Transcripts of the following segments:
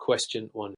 Question 1.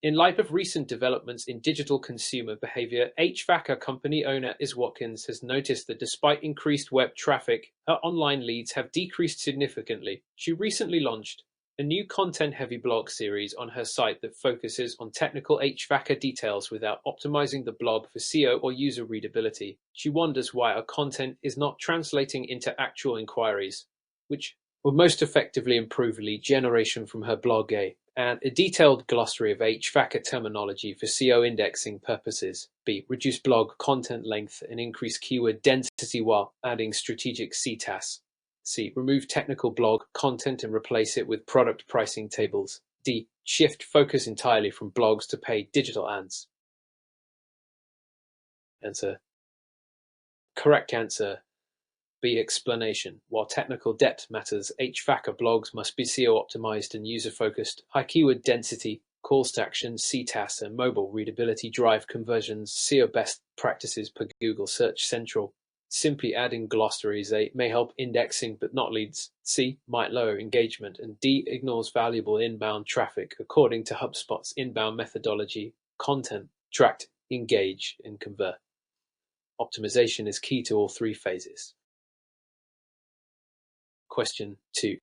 In light of recent developments in digital consumer behavior, HVACR company owner Is Watkins has noticed that despite increased web traffic, her online leads have decreased significantly. She recently launched a new content-heavy blog series on her site that focuses on technical HVACR details without optimizing the blog for SEO or user readability. She wonders why her content is not translating into actual inquiries, which would most effectively improve lead generation from her blog. And a detailed glossary of HVACR terminology for SEO indexing purposes. B. Reduce blog content length and increase keyword density while adding strategic CTAS. C. Remove technical blog content and replace it with product pricing tables. D. Shift focus entirely from blogs to paid digital ads. Answer. Correct answer. B. Explanation. While technical depth matters, HVACR blogs must be SEO optimized and user-focused. High keyword density, calls to action, CTAS, and mobile readability drive conversions. SEO best practices per Google Search Central. Simply adding glossaries. A. May help indexing but not leads. C. Might lower engagement. And D. Ignores valuable inbound traffic. According to HubSpot's inbound methodology, content, attract, engage, and convert. Optimization is key to all three phases. Question 2.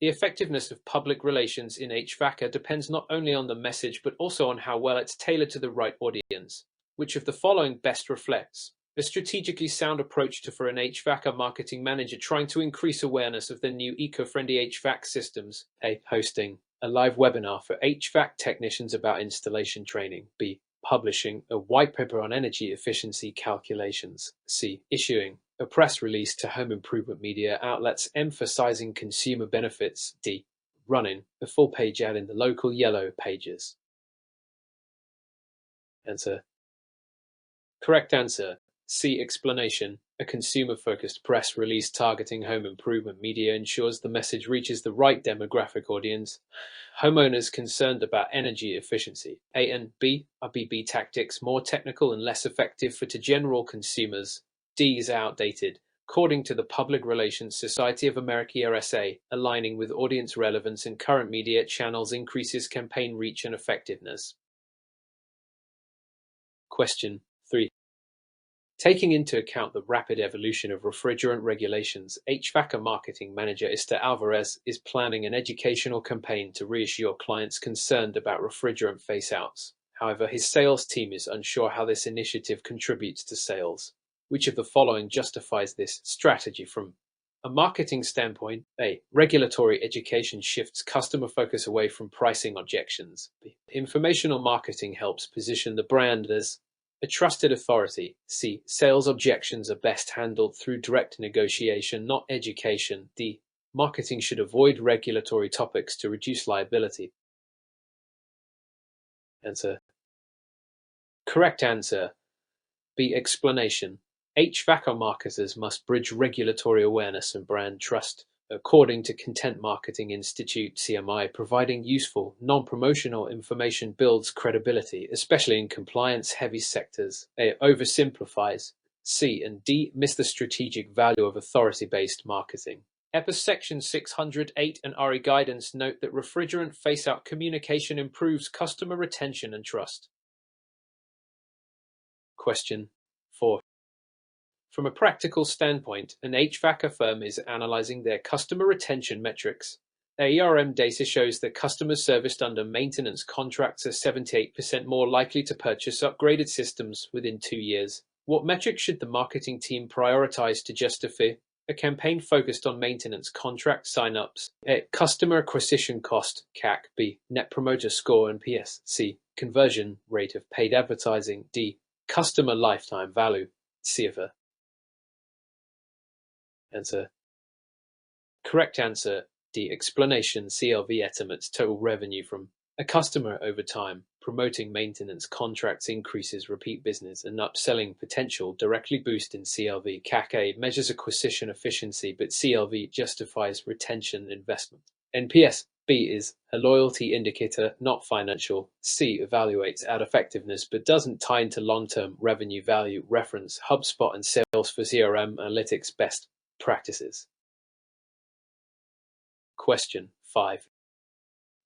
The effectiveness of public relations in HVACR depends not only on the message but also on how well it's tailored to the right audience. Which of the following best reflects a strategically sound approach for an HVACR marketing manager trying to increase awareness of the new eco-friendly HVAC systems? A. Hosting a live webinar for HVAC technicians about installation training. B. Publishing a white paper on energy efficiency calculations. C. Issuing a press release to home improvement media outlets emphasizing consumer benefits. D. Running a full-page ad in the local yellow pages. Answer. Correct answer. C. Explanation. A consumer-focused press release targeting home improvement media ensures the message reaches the right demographic audience. Homeowners concerned about energy efficiency. A and B are BB tactics more technical and less effective for to general consumers. D is outdated. According to the Public Relations Society of America (RSA), aligning with audience relevance in current media channels increases campaign reach and effectiveness. Question 3. Taking into account the rapid evolution of refrigerant regulations, HVACR marketing manager Esther Alvarez is planning an educational campaign to reassure clients concerned about refrigerant phase-outs. However, his sales team is unsure how this initiative contributes to sales. Which of the following justifies this strategy from a marketing standpoint? A. Regulatory education shifts customer focus away from pricing objections. B. Informational marketing helps position the brand as a trusted authority. C. Sales objections are best handled through direct negotiation, not education. D. Marketing should avoid regulatory topics to reduce liability. Answer. Correct answer. B. Explanation. HVACR marketers must bridge regulatory awareness and brand trust. According to Content Marketing Institute (CMI), providing useful, non-promotional information builds credibility, especially in compliance-heavy sectors. A. Oversimplifies. C and D miss the strategic value of authority-based marketing. EPIS Section 608 and RE Guidance note that refrigerant face-out communication improves customer retention and trust. Question 4. From a practical standpoint, an HVACR firm is analyzing their customer retention metrics. Their data shows that customers serviced under maintenance contracts are 78% more likely to purchase upgraded systems within 2 years. What metrics should the marketing team prioritize to justify a campaign focused on maintenance contract sign-ups? A. Customer acquisition cost, CAC. B. Net Promoter Score, NPS. C. Conversion rate of paid advertising. D. Customer lifetime value, CFA. Answer. Correct answer. D. Explanation. CLV estimates total revenue from a customer over time. Promoting maintenance contracts increases repeat business and upselling potential directly boost in CLV. CAC measures acquisition efficiency, but CLV justifies retention investment. NPS. B is a loyalty indicator, not financial. C evaluates ad effectiveness but doesn't tie into long-term revenue value. Reference HubSpot and Salesforce CRM Analytics best practices. Question 5.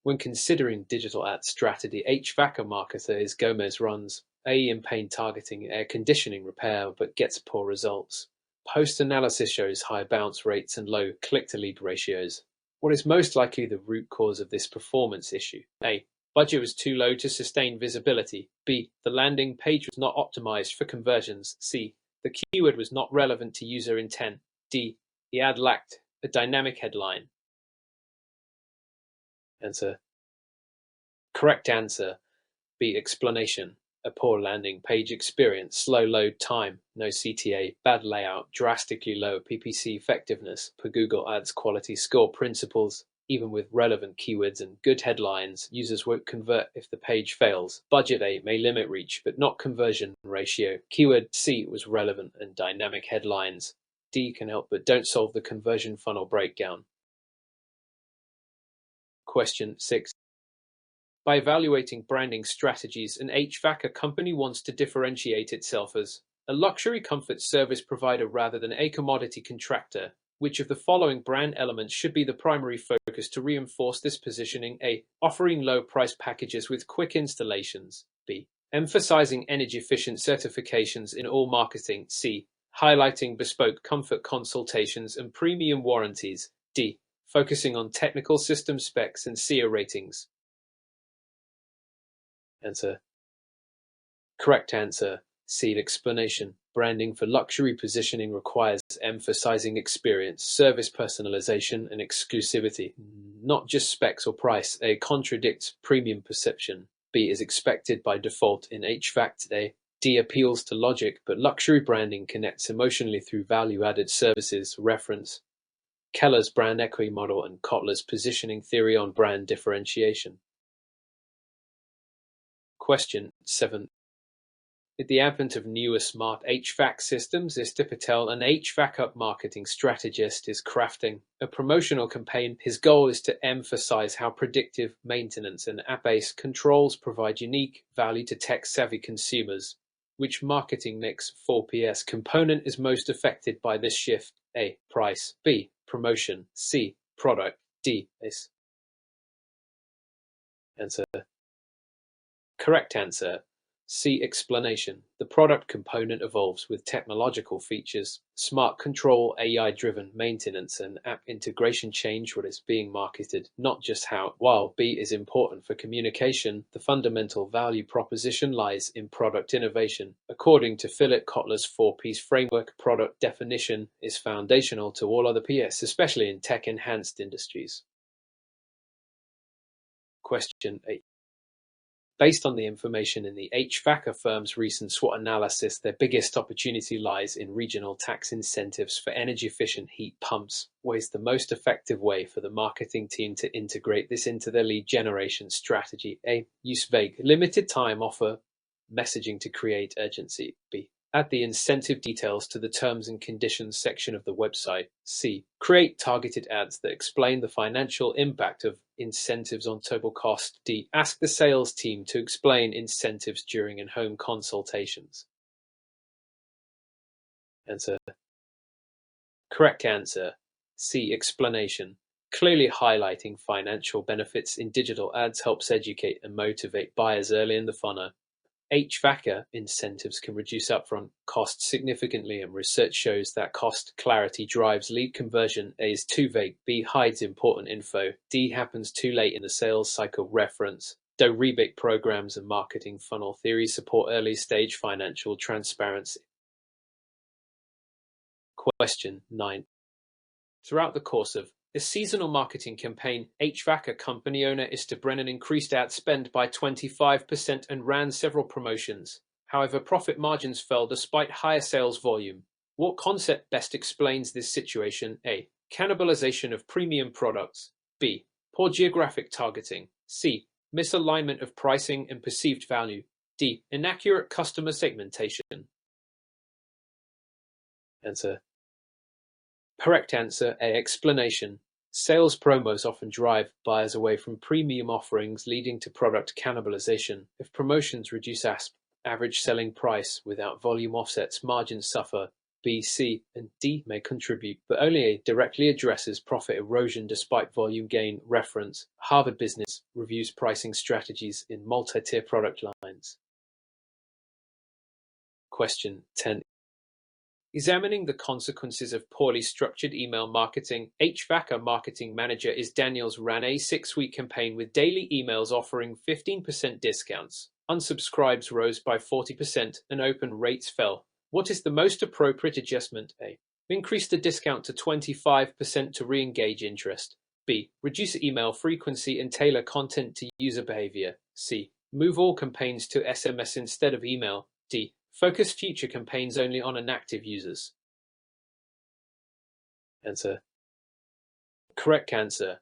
When considering digital ad strategy, HVACR marketer is Gomez runs in pain targeting air conditioning repair but gets poor results. Post-analysis shows high bounce rates and low click-to-lead ratios. What is most likely the root cause of this performance issue? A. Budget was too low to sustain visibility. B. The landing page was not optimized for conversions. C. The keyword was not relevant to user intent. D. The ad lacked a dynamic headline. Answer. Correct answer. B. Explanation. A poor landing page experience, slow load time, no CTA, bad layout, drastically low PPC effectiveness, per Google Ads quality score principles. Even with relevant keywords and good headlines, users won't convert if the page fails. Budget A may limit reach, but not conversion ratio. Keyword C was relevant and dynamic headlines. D can help but don't solve the conversion funnel breakdown. Question 6. By evaluating branding strategies, an HVACR company wants to differentiate itself as a luxury comfort service provider rather than a commodity contractor. Which of the following brand elements should be the primary focus to reinforce this positioning? A. Offering low-price packages with quick installations. B. Emphasizing energy-efficient certifications in all marketing. C. Highlighting bespoke comfort consultations and premium warranties. D. Focusing on technical system specs and SEO ratings. Answer. Correct answer. C. Explanation. Branding for luxury positioning requires emphasizing experience, service personalization, and exclusivity, not just specs or price. A. Contradicts premium perception. B. Is expected by default in HVAC today. D. Appeals to logic, but luxury branding connects emotionally through value-added services. Reference Keller's brand equity model and Kotler's positioning theory on brand differentiation. Question 7. With the advent of newer smart HVAC systems, Mr. Patel, an HVAC marketing strategist, is crafting a promotional campaign. His goal is to emphasize how predictive maintenance and app-based controls provide unique value to tech-savvy consumers. Which marketing mix 4PS component is most affected by this shift? A. Price. B. Promotion. C. Product. D. Is. Answer. Correct answer. C. Explanation. The product component evolves with technological features. Smart control, AI-driven maintenance, and app integration change what is being marketed, not just how. While B is important for communication, the fundamental value proposition lies in product innovation. According to Philip Kotler's 4Ps framework, product definition is foundational to all other PS, especially in tech-enhanced industries. Question 8. Based on the information in the HVACR firm's recent SWOT analysis, their biggest opportunity lies in regional tax incentives for energy-efficient heat pumps. What is the most effective way for the marketing team to integrate this into their lead generation strategy? A. Use vague, limited-time offer messaging to create urgency. B. Add the incentive details to the terms and conditions section of the website. C. Create targeted ads that explain the financial impact of incentives on total cost. D. Ask the sales team to explain incentives during in-home consultations. Answer. Correct answer. C. Explanation. Clearly highlighting financial benefits in digital ads helps educate and motivate buyers early in the funnel. HVACR incentives can reduce upfront costs significantly, and research shows that cost clarity drives lead conversion. A is too vague. B hides important info. D happens too late in the sales cycle. Reference. Though rebate programs and marketing funnel theory support early stage financial transparency. Question 9. Throughout the course of this seasonal marketing campaign, HVACR company owner Mr. Brennan increased ad spend by 25% and ran several promotions. However, profit margins fell despite higher sales volume. What concept best explains this situation? A. Cannibalization of premium products. B. Poor geographic targeting. C. Misalignment of pricing and perceived value. D. Inaccurate customer segmentation. Answer. Correct answer. A. Explanation. Sales promos often drive buyers away from premium offerings, leading to product cannibalization. If promotions reduce average selling price without volume offsets, margins suffer. B, C, and D may contribute, but only directly addresses profit erosion despite volume gain. Reference: Harvard Business reviews pricing strategies in multi-tier product lines. Question 10. Examining the consequences of poorly structured email marketing, HVACR marketing manager is Daniels ran a 6-week campaign with daily emails offering 15% discounts. Unsubscribes rose by 40% and open rates fell. What is the most appropriate adjustment? A. Increase the discount to 25% to re-engage interest. B. Reduce email frequency and tailor content to user behavior. C. Move all campaigns to SMS instead of email. D. Focus future campaigns only on inactive users. Answer. Correct answer.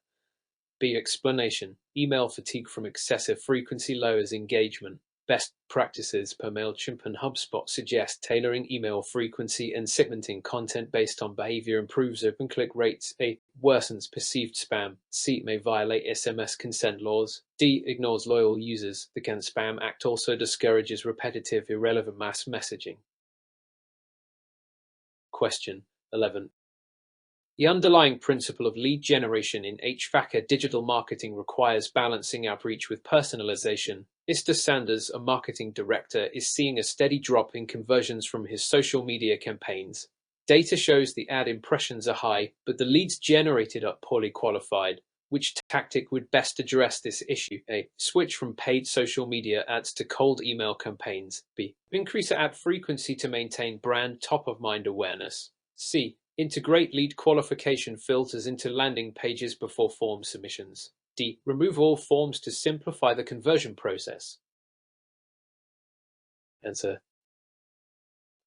B. Explanation. Email fatigue from excessive frequency lowers engagement. Best practices per MailChimp and HubSpot suggest tailoring email frequency and segmenting content based on behavior improves open click rates. A. Worsens perceived spam. C. May violate SMS consent laws. D. Ignores loyal users. The Can Spam Act also discourages repetitive, irrelevant mass messaging. Question 11. The underlying principle of lead generation in HVACR digital marketing requires balancing outreach with personalization. Mr. Sanders, a marketing director, is seeing a steady drop in conversions from his social media campaigns. Data shows the ad impressions are high, but the leads generated are poorly qualified. Which tactic would best address this issue? A. Switch from paid social media ads to cold email campaigns. B. Increase ad frequency to maintain brand top-of-mind awareness. C. Integrate lead qualification filters into landing pages before form submissions. D. Remove all forms to simplify the conversion process. Answer.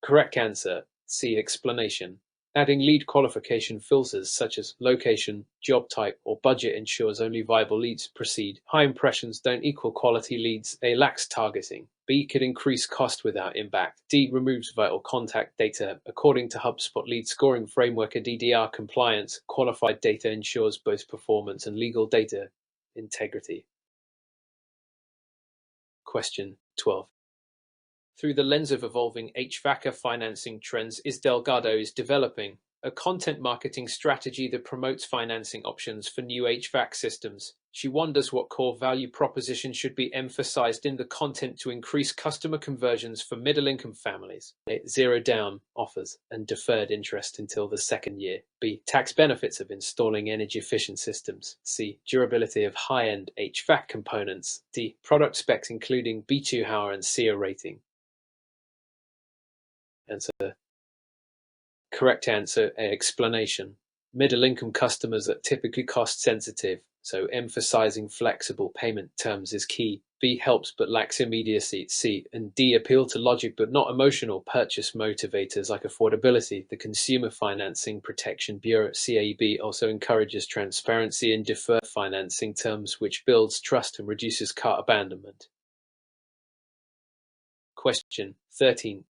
Correct answer. C. Explanation. Adding lead qualification filters such as location, job type, or budget ensures only viable leads proceed. High impressions don't equal quality leads. A. Lacks targeting. B. Could increase cost without impact. D. Removes vital contact data. According to HubSpot lead scoring framework, a DDR compliance, qualified data ensures both performance and legal data integrity. Question 12. Through the lens of evolving HVACR financing trends, Delgado is developing a content marketing strategy that promotes financing options for new HVAC systems. She wonders what core value proposition should be emphasized in the content to increase customer conversions for middle-income families. A. Zero down offers and deferred interest until the second year. B. Tax benefits of installing energy-efficient systems. C. Durability of high-end HVAC components. D. Product specs including B2 Hour and SEER rating. Answer. Correct answer. A. Explanation. Middle-income customers are typically cost-sensitive, so emphasizing flexible payment terms is key. B. Helps but lacks immediacy. C. And D. Appeal to logic but not emotional purchase motivators like affordability. The Consumer Financing Protection Bureau (CAB) also encourages transparency in deferred financing terms, which builds trust and reduces cart abandonment. Question 13.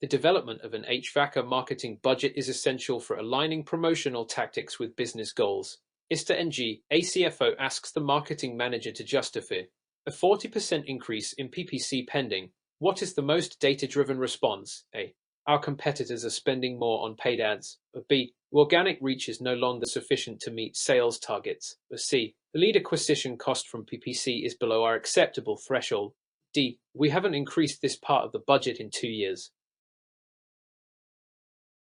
The development of an HVACR marketing budget is essential for aligning promotional tactics with business goals. Mr. NG, a CFO, asks the marketing manager to justify a 40% increase in PPC pending. What is the most data-driven response? A. Our competitors are spending more on paid ads. Or B. Organic reach is no longer sufficient to meet sales targets. Or C. The lead acquisition cost from PPC is below our acceptable threshold. D. We haven't increased this part of the budget in 2 years.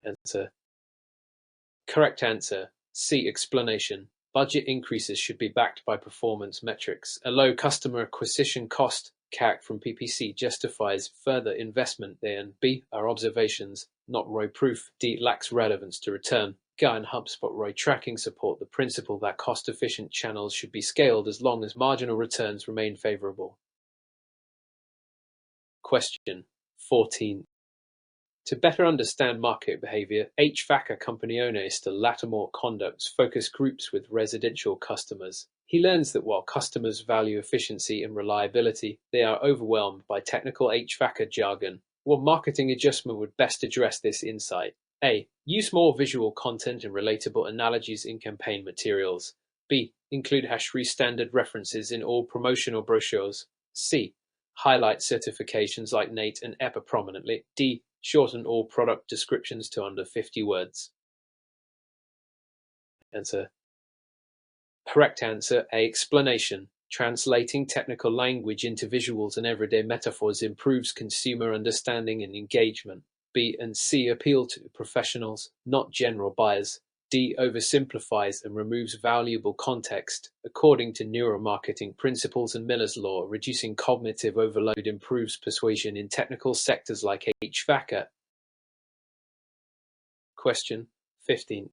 Answer. Correct answer. C. Explanation. Budget increases should be backed by performance metrics. A low customer acquisition cost (CAC) from PPC justifies further investment there. And B. Our observations, not ROI proof. D. Lacks relevance to return. GA and HubSpot ROI tracking support the principle that cost-efficient channels should be scaled as long as marginal returns remain favorable. Question 14. To better understand market behavior, HVACR company owner Mr. Lattimore conducts focus groups with residential customers. He learns that while customers value efficiency and reliability, they are overwhelmed by technical HVACR jargon. What marketing adjustment would best address this insight? A. Use more visual content and relatable analogies in campaign materials. B. Include #3 standard references in all promotional brochures. C. Highlight certifications like NATE and EPA prominently. D. Shorten all product descriptions to under 50 words. Answer. Correct answer A. Explanation. Translating technical language into visuals and everyday metaphors improves consumer understanding and engagement. B and C appeal to professionals, not general buyers. D oversimplifies and removes valuable context. According to neuromarketing principles and Miller's law, reducing cognitive overload improves persuasion in technical sectors like HVACR. Question 15.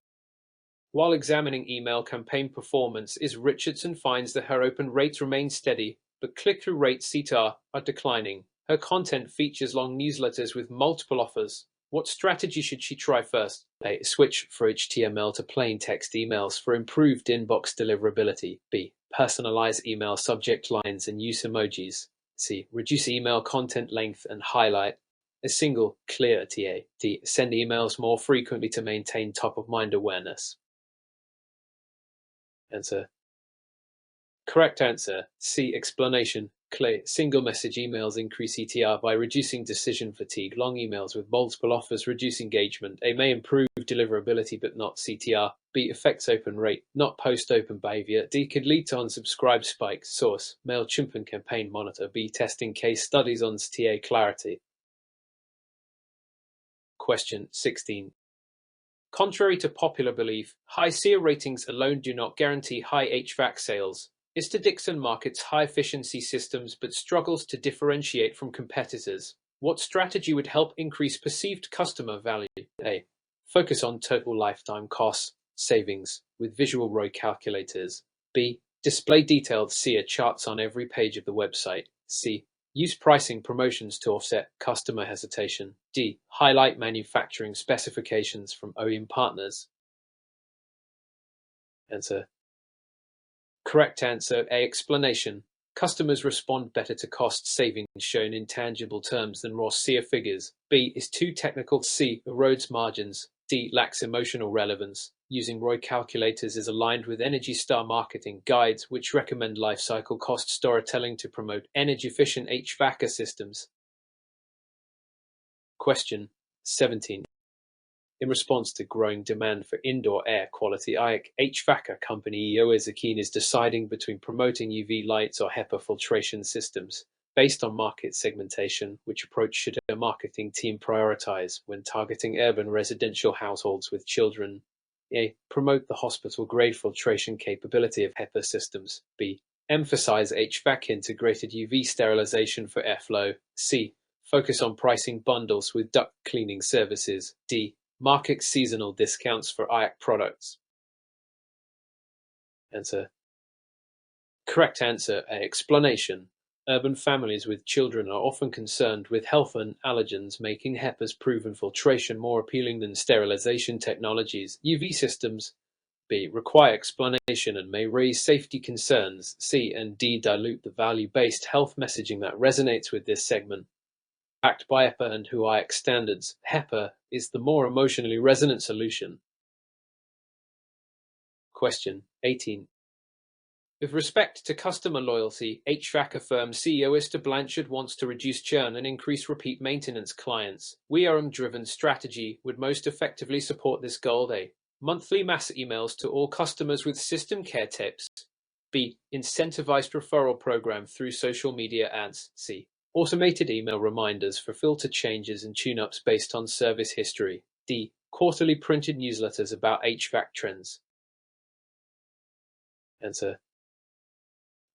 While examining email campaign performance, Richardson finds that her open rates remain steady, but click-through rates (CTR) are declining. Her content features long newsletters with multiple offers. What strategy should she try first? A. Switch for HTML to plain text emails for improved inbox deliverability. B. Personalize email subject lines and use emojis. C. Reduce email content length and highlight a single, clear TA. D. Send emails more frequently to maintain top-of-mind awareness. Answer. Correct answer. C. Explanation. Clear. Single message emails increase ETR by reducing decision fatigue. Long emails with multiple offers reduce engagement. A. May improve deliverability but not CTR. B. Affects open rate, not post-open behavior. D. Could lead to unsubscribe spikes. Source. MailChimp and Campaign Monitor. B. Testing case studies on TA clarity. Question 16. Contrary to popular belief, high SEER ratings alone do not guarantee high HVAC sales. Mr. Dixon markets high-efficiency systems but struggles to differentiate from competitors. What strategy would help increase perceived customer value? A. Focus on total lifetime costs, savings, with visual ROI calculators. B. Display detailed SEER charts on every page of the website. C. Use pricing promotions to offset customer hesitation. D. Highlight manufacturing specifications from OEM partners. Answer. Correct answer A. Explanation. Customers respond better to cost savings shown in tangible terms than raw SEER figures. B. Is too technical. C. Erodes margins. D. Lacks emotional relevance. Using ROI calculators is aligned with Energy Star marketing guides, which recommend life cycle cost storytelling to promote energy-efficient HVAC systems. Question 17. In response to growing demand for indoor air quality, HVAC company Ezekine is deciding between promoting UV lights or HEPA filtration systems. Based on market segmentation, which approach should a marketing team prioritize when targeting urban residential households with children? A. Promote the hospital-grade filtration capability of HEPA systems. B. Emphasize HVAC integrated UV sterilization for airflow. C. Focus on pricing bundles with duct cleaning services. D. Market seasonal discounts for IAC products. Answer. Correct answer A. Explanation. Urban families with children are often concerned with health and allergens, making HEPA's proven filtration more appealing than sterilization technologies. UV systems. B. Require explanation and may raise safety concerns. C and D. Dilute the value-based health messaging that resonates with this segment. Backed by HEPA and HUIAC standards, HEPA is the more emotionally resonant solution. Question 18. With respect to customer loyalty, HVAC firm CEO Esther Blanchard wants to reduce churn and increase repeat maintenance clients. WeARM-driven strategy would most effectively support this goal. A. Monthly mass emails to all customers with system care tips. B. Incentivized referral program through social media ads. C. Automated email reminders for filter changes and tune-ups based on service history. D. Quarterly printed newsletters about HVAC trends. Answer.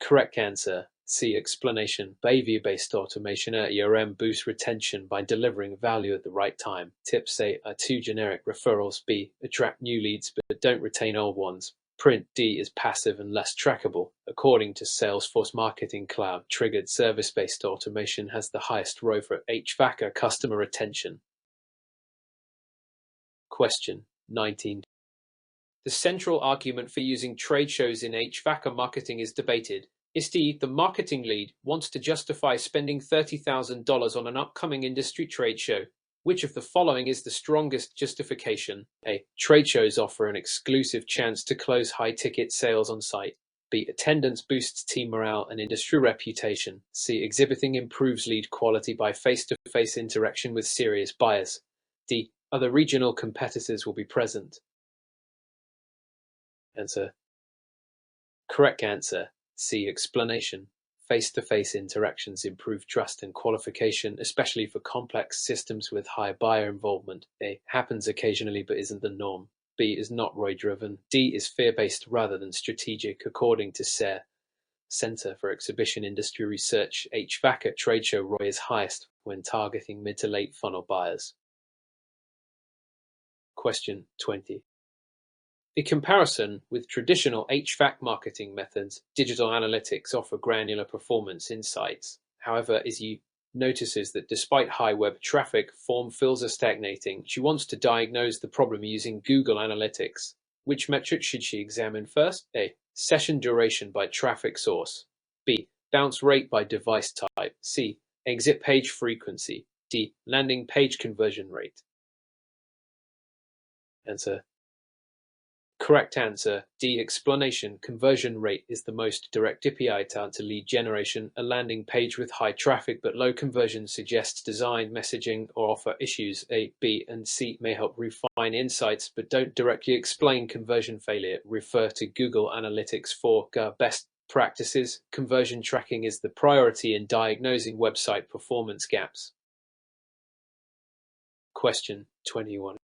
Correct answer. C. Explanation. Behavior-based automation at ERM boosts retention by delivering value at the right time. Tips A are too generic referrals. B. Attract new leads but don't retain old ones. Print. D is passive and less trackable. According to Salesforce Marketing Cloud, triggered service-based automation has the highest ROI for HVAC customer retention. Question 19. The central argument for using trade shows in HVAC marketing is debated. The marketing lead, wants to justify spending $30,000 on an upcoming industry trade show. Which of the following is the strongest justification? A. Trade shows offer an exclusive chance to close high-ticket sales on site. B. Attendance boosts team morale and industry reputation. C. Exhibiting improves lead quality by face-to-face interaction with serious buyers. D. Other regional competitors will be present. Answer. Correct answer. C. Explanation. Face-to-face interactions improve trust and qualification, especially for complex systems with high buyer involvement. A. Happens occasionally but isn't the norm. B. Is not ROI-driven. D. Is fear-based rather than strategic, according to CER, Center for Exhibition Industry Research. HVACR trade show ROI is highest when targeting mid to late funnel buyers. Question 20. In comparison with traditional HVAC marketing methods, digital analytics offer granular performance insights. However, Izzy notices that despite high web traffic, form fills are stagnating. She wants to diagnose the problem using Google Analytics. Which metric should she examine first? A. Session duration by traffic source. B. Bounce rate by device type. C. Exit page frequency. D. Landing page conversion rate. Answer. Correct answer. D. Explanation. Conversion rate is the most direct indicator to lead generation. A landing page with high traffic but low conversion suggests design, messaging, or offer issues. A, B, and C may help refine insights but don't directly explain conversion failure. Refer to Google Analytics for best practices. Conversion tracking is the priority in diagnosing website performance gaps. Question 21.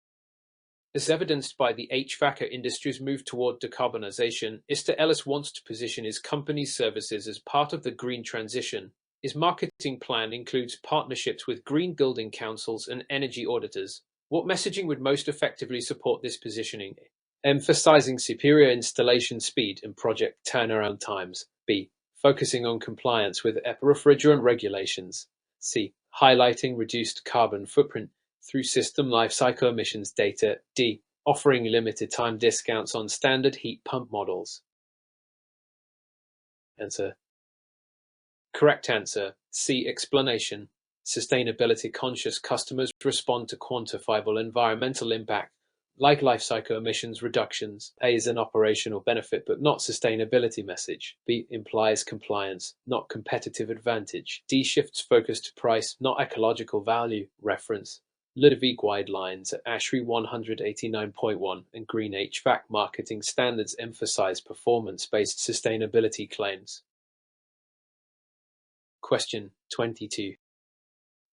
As evidenced by the HVACR industry's move toward decarbonization, Mr. Ellis wants to position his company's services as part of the green transition. His marketing plan includes partnerships with green building councils and energy auditors. What messaging would most effectively support this positioning? Emphasizing superior installation speed and project turnaround times. B. Focusing on compliance with EPA refrigerant regulations. C. Highlighting reduced carbon footprint through system lifecycle emissions data. D. Offering limited time discounts on standard heat pump models. Answer. Correct answer. C. Explanation. Sustainability conscious customers respond to quantifiable environmental impact, like lifecycle emissions reductions. A is an operational benefit but not sustainability message. B implies compliance, not competitive advantage. D shifts focus to price, not ecological value. Reference. Ludovic guidelines at ASHRAE 189.1 and Green HVAC marketing standards emphasize performance-based sustainability claims. Question 22.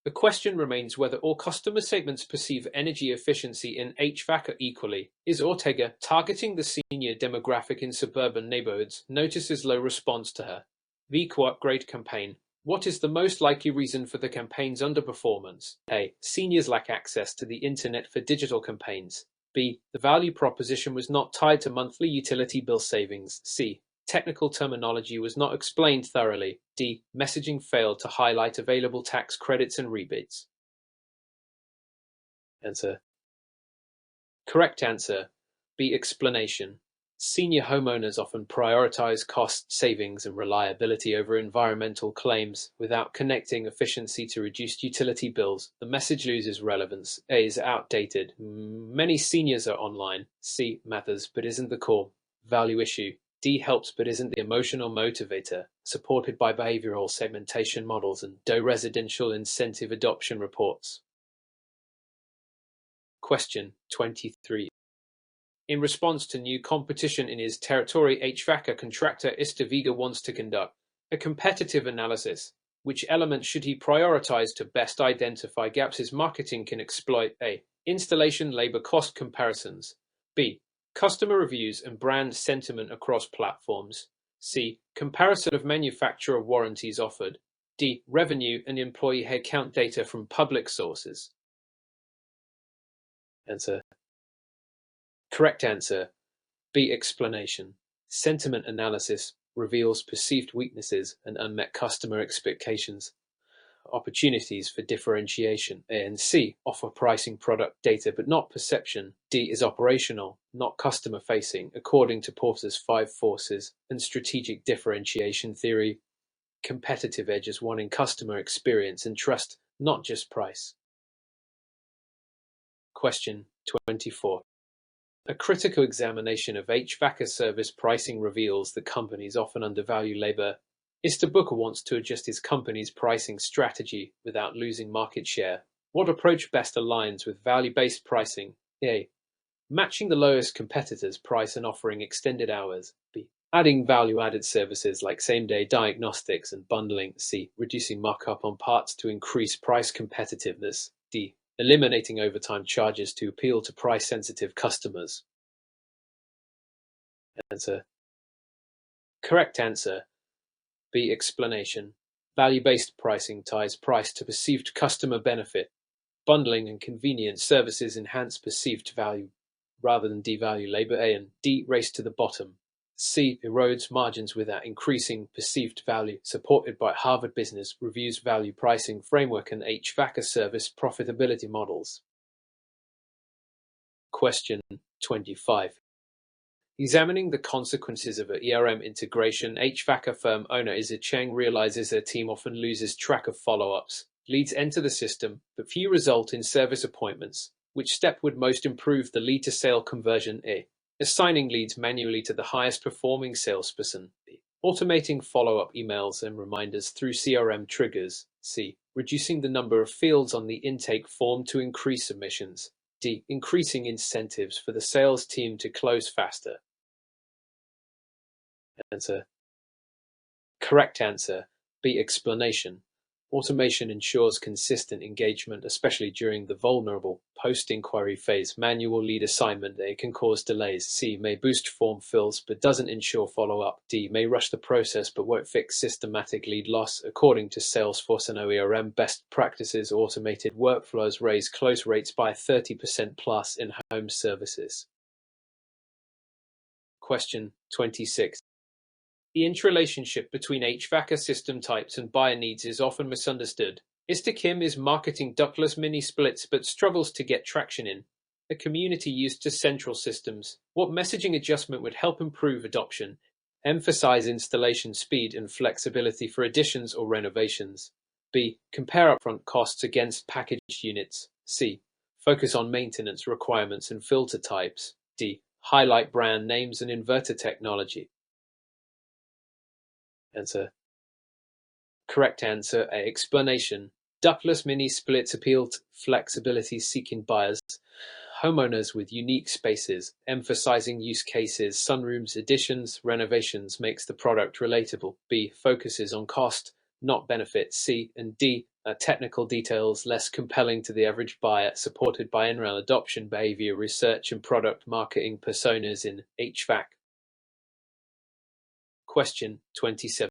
The question remains whether all customer segments perceive energy efficiency in HVAC equally. Is Ortega targeting the senior demographic in suburban neighborhoods? Notices low response to her VQ upgrade campaign. What is the most likely reason for the campaign's underperformance? A. Seniors lack access to the internet for digital campaigns. B. The value proposition was not tied to monthly utility bill savings. C. Technical terminology was not explained thoroughly. D. Messaging failed to highlight available tax credits and rebates. Answer. Correct answer. B. Explanation. Senior homeowners often prioritize cost savings and reliability over environmental claims. Without connecting efficiency to reduced utility bills, the message loses relevance. A is outdated. Many seniors are online. C matters but isn't the core value issue. D helps but isn't the emotional motivator, supported by behavioral segmentation models and residential incentive adoption reports. Question 23. In response to new competition in his territory, HVAC contractor Istavega wants to conduct a competitive analysis. Which element should he prioritize to best identify gaps his marketing can exploit? A. Installation labor cost comparisons. B. Customer reviews and brand sentiment across platforms. C. Comparison of manufacturer warranties offered. D. Revenue and employee headcount data from public sources. Answer. Correct answer. B. Explanation. Sentiment analysis reveals perceived weaknesses and unmet customer expectations. Opportunities for differentiation. A and C offer pricing product data but not perception. D is operational, not customer facing, according to Porter's 5 forces and strategic differentiation theory. Competitive edge is one in customer experience and trust, not just price. Question 24. A critical examination of HVACR service pricing reveals that companies often undervalue labor. Mr. Booker wants to adjust his company's pricing strategy without losing market share. What approach best aligns with value-based pricing? A. Matching the lowest competitor's price and offering extended hours. B. Adding value-added services like same-day diagnostics and bundling. C. Reducing markup on parts to increase price competitiveness. D. Eliminating overtime charges to appeal to price-sensitive customers. Answer. Correct answer. B. Explanation. Value-based pricing ties price to perceived customer benefit. Bundling and convenience services enhance perceived value rather than devalue labor. A and D. Race to the bottom. C. Erodes margins without increasing perceived value, supported by Harvard Business Review's value pricing framework and HVACR service profitability models. Question 25. Examining the consequences of a ERM integration, HVACR firm owner Isa Cheng realizes her team often loses track of follow-ups. Leads enter the system, but few result in service appointments. Which step would most improve the lead-to-sale conversion? A. Assigning leads manually to the highest-performing salesperson. B. Automating follow-up emails and reminders through CRM triggers. C. Reducing the number of fields on the intake form to increase submissions. D. Increasing incentives for the sales team to close faster. Answer. Correct answer. B. Explanation. Automation ensures consistent engagement, especially during the vulnerable post-inquiry phase. Manual lead assignment A can cause delays. C. May boost form fills but doesn't ensure follow-up. D. May rush the process but won't fix systematic lead loss. According to Salesforce and OERM best practices, automated workflows raise close rates by 30% plus in home services. Question 26. The interrelationship between HVACR system types and buyer needs is often misunderstood. Mr. Kim is marketing ductless mini splits but struggles to get traction in a community used to central systems. What messaging adjustment would help improve adoption? Emphasize installation speed and flexibility for additions or renovations. B. Compare upfront costs against packaged units. C. Focus on maintenance requirements and filter types. D. Highlight brand names and inverter technology. Answer. Correct answer. A. Explanation. Ductless mini splits appeal to flexibility-seeking buyers, homeowners with unique spaces, emphasizing use cases, sunrooms, additions, renovations makes the product relatable. B. Focuses on cost, not benefit. C and D. Technical details less compelling to the average buyer, supported by NREL adoption behavior research and product marketing personas in HVAC. Question 27.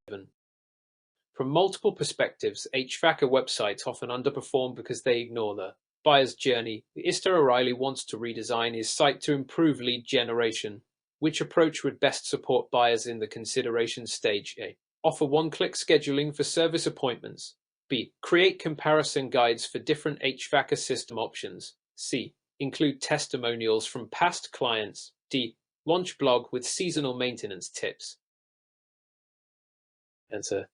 From multiple perspectives, HVACR websites often underperform because they ignore the buyer's journey. Mr. O'Reilly wants to redesign his site to improve lead generation. Which approach would best support buyers in the consideration stage? A. Offer one-click scheduling for service appointments. B. Create comparison guides for different HVACR system options. C. Include testimonials from past clients. D. Launch blog with seasonal maintenance tips. Answer.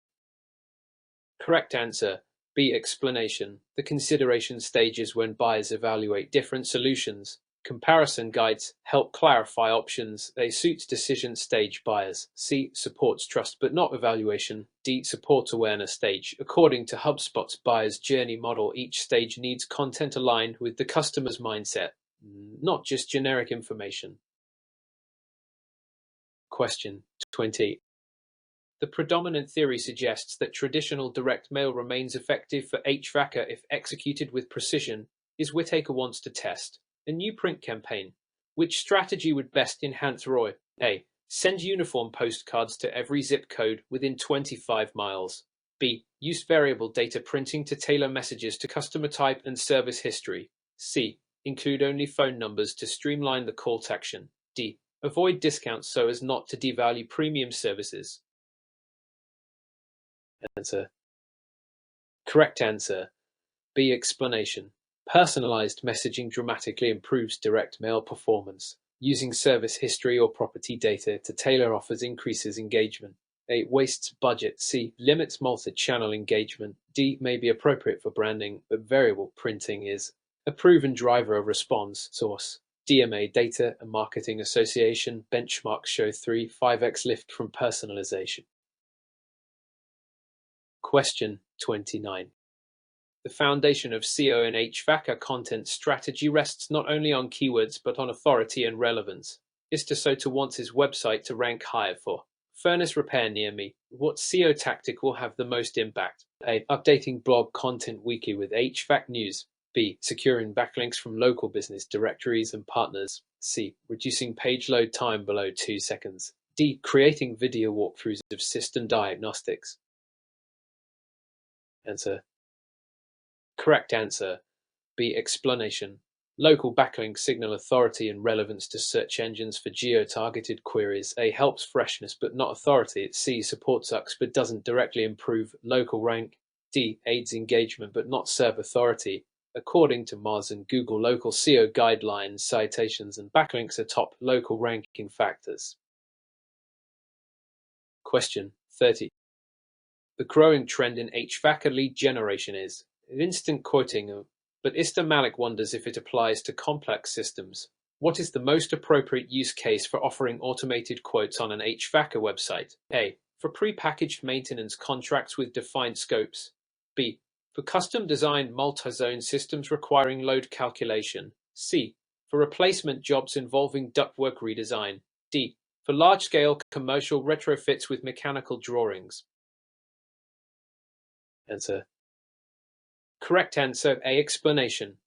Correct answer. B. Explanation. The consideration stage is when buyers evaluate different solutions. Comparison guides help clarify options. A. Suits decision stage buyers. C. Supports trust but not evaluation. D. Supports awareness stage. According to HubSpot's buyer's journey model, each stage needs content aligned with the customer's mindset, not just generic information. Question 20. The predominant theory suggests that traditional direct mail remains effective for HVACR if executed with precision. Is Whitaker wants to test a new print campaign. Which strategy would best enhance ROI? A. Send uniform postcards to every zip code within 25 miles. B. Use variable data printing to tailor messages to customer type and service history. C. Include only phone numbers to streamline the call to action. D. Avoid discounts so as not to devalue premium services. Answer. Correct answer. B. Explanation. Personalized messaging dramatically improves direct mail performance. Using service history or property data to tailor offers increases engagement. A. Wastes budget. C. Limits multi-channel engagement. D. May be appropriate for branding, but variable printing is a proven driver of response. Source. DMA Data and Marketing Association benchmarks show 3-5x lift from personalization. Question 29. The foundation of SEO and HVACR content strategy rests not only on keywords but on authority and relevance. Mr. Sota wants his website to rank higher for furnace repair near me. What SEO tactic will have the most impact? A. Updating blog content weekly with HVAC news. B. Securing backlinks from local business directories and partners. C. Reducing page load time below 2 seconds. D. Creating video walkthroughs of system diagnostics. Answer. Correct answer. B. Explanation. Local backlinks signal authority and relevance to search engines for geo-targeted queries. A. Helps freshness but not authority. C. Supports UX but doesn't directly improve local rank. D. Aids engagement but not serve authority. According to Mars and Google local SEO guidelines, citations and backlinks are top local ranking factors. Question 30. The growing trend in HVACR lead generation is instant quoting, but Mr. Malik wonders if it applies to complex systems. What is the most appropriate use case for offering automated quotes on an HVACR website? A. For pre-packaged maintenance contracts with defined scopes. B. For custom-designed multi-zone systems requiring load calculation. C. For replacement jobs involving ductwork redesign. D. For large-scale commercial retrofits with mechanical drawings. Answer. Correct answer. A. Explanation.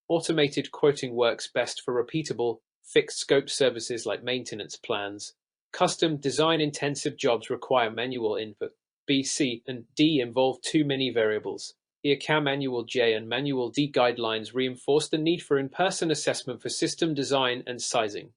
Automated quoting works best for repeatable, fixed-scope services like maintenance plans. Custom design-intensive jobs require manual input. B, C, and D involve too many variables. HRConquer Manual J and Manual D guidelines reinforce the need for in-person assessment for system design and sizing.